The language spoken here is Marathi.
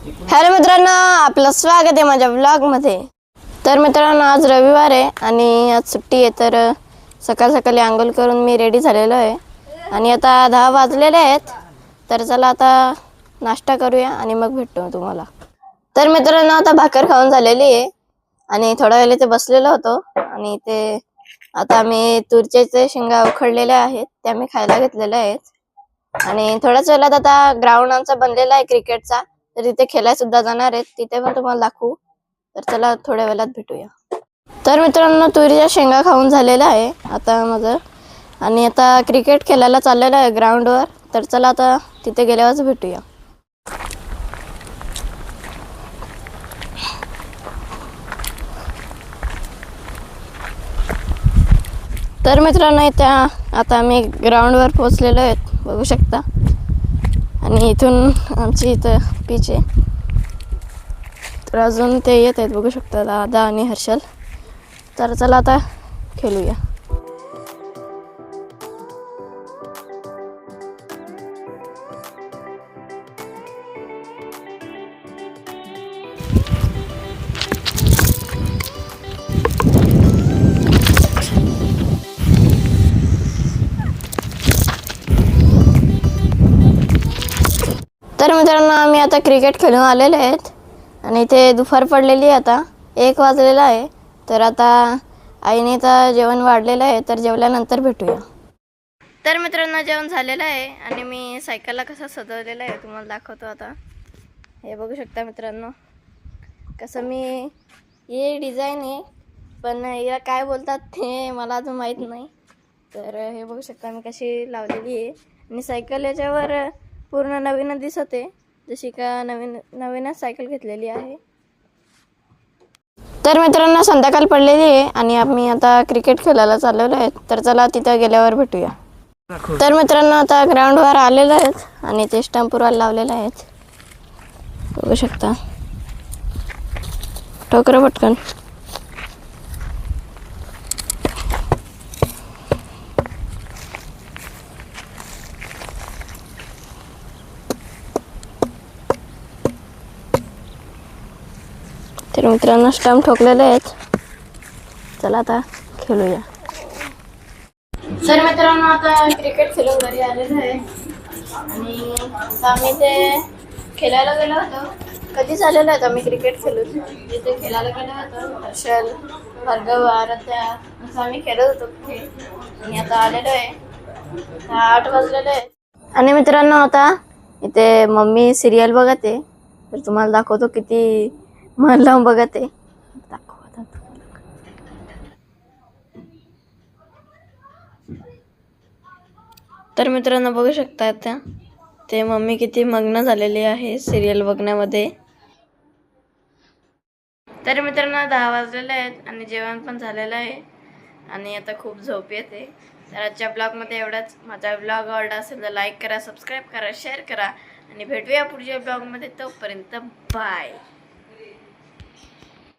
हॅलो मित्रांनो, आपलं स्वागत आहे माझ्या व्लॉगमध्ये। तर मित्रांनो, आज रविवार आहे आणि आज सुट्टी आहे। तर सकाळ सकाळी आंघोळ करून मी रेडी झालेलो आहे आणि आता 10 वाजलेले आहेत। तर चला आता नाश्ता करूया आणि मग भेटतो तुम्हाला। तर मित्रांनो, आता भाकर खाऊन झालेली आहे आणि थोडा वेळ इथे बसलेलो होतो आणि ते आता आम्ही तुरचे शेंगा उखडलेल्या आहेत त्या मी खायला घेतलेल्या आहेत आणि थोड्याच वेळात आता ग्राउंड आमचा बनलेला आहे क्रिकेटचा। तर तिथे खेळायला सुद्धा जाणार आहेत, तिथे पण तुम्हाला दाखवू। तर चला थोड्या वेळात भेटूया। तर मित्रांनो, तुरीच्या शेंगा खाऊन झालेला आहे आता माझं आणि आता क्रिकेट खेळायला चाललेलं आहे ग्राउंडवर। तर चला आता तिथे गेल्यावरच भेटूया। तर मित्रांनो, इथे आता आम्ही ग्राउंडवर पोहोचलेलो आहेत, बघू शकता। आणि इथून आमची इथं पिच आहे। तर अजून ते येत आहेत, बघू शकता दादा आणि हर्षल। तर चला आता खेळूया। तर मित्रांनो, आम्ही आता क्रिकेट खेळून आलेले आहेत आणि इथे दुपार पडलेली आहे, आता 1 वाजलेला आहे। तर आता आईने आता जेवण वाढलेलं आहे, तर जेवल्यानंतर भेटूया। तर मित्रांनो, जेवण झालेलं आहे आणि मी सायकलला कसं सजवलेलं आहे तुम्हाला दाखवतो आता। हे बघू शकता मित्रांनो, कसं मी हे डिझाईन आहे, पण याला काय बोलतात ते मला अजून माहीत नाही। तर हे बघू शकता मी कशी लावलेली आहे आणि सायकल याच्यावर पूर्ण नवीन दिसत आहे, जशी का नवीनच सायकल घेतलेली आहे। तर मित्रांनो, संध्याकाळ पडलेली आहे आणि आम्ही आता क्रिकेट खेळायला चाललेलो आहे। तर चला तिथं गेल्यावर भेटूया। तर मित्रांनो, आता ग्राउंडवर आलेलो आहेत आणि ते स्टंपवर लावलेले आहेत, बघू शकता। ठोकर पटकन। तर मित्रांनो, स्टंप ठोकलेले आहेत, चला आता खेळूया। तर मित्रांनो, आता क्रिकेट खेळून घरी आलेलो आहे आणि आता आम्ही ते खेळायला गेलो होतो। कधीच आलेलो आहे आम्ही क्रिकेट खेळून, तिथे खेळायला गेलो होतो। हर्षल, भार्गव, आराध्या असं आम्ही खेळत होतो खेळ आणि आता आलेलो आहे, 8 वाजलेले आहे। आणि मित्रांनो, आता इथे मम्मी सिरियल बघत आहे, तर तुम्हाला दाखवतो किती मन लावून बघत आहे। तर मित्रांनो, बघू शकता आता ते मम्मी किती मग्न झालेली आहे सिरियल बघण्यामध्ये। तर मित्रांनो, 10 वाजलेले आहेत आणि जेवण पण झालेलं आहे आणि आता खूप झोप येते। तर आजच्या ब्लॉगमध्ये एवढंच। माझा ब्लॉग आवडला असेल तर लाईक करा, सबस्क्राईब करा, शेअर करा आणि भेटूया पुढच्या ब्लॉगमध्ये। तोपर्यंत बाय।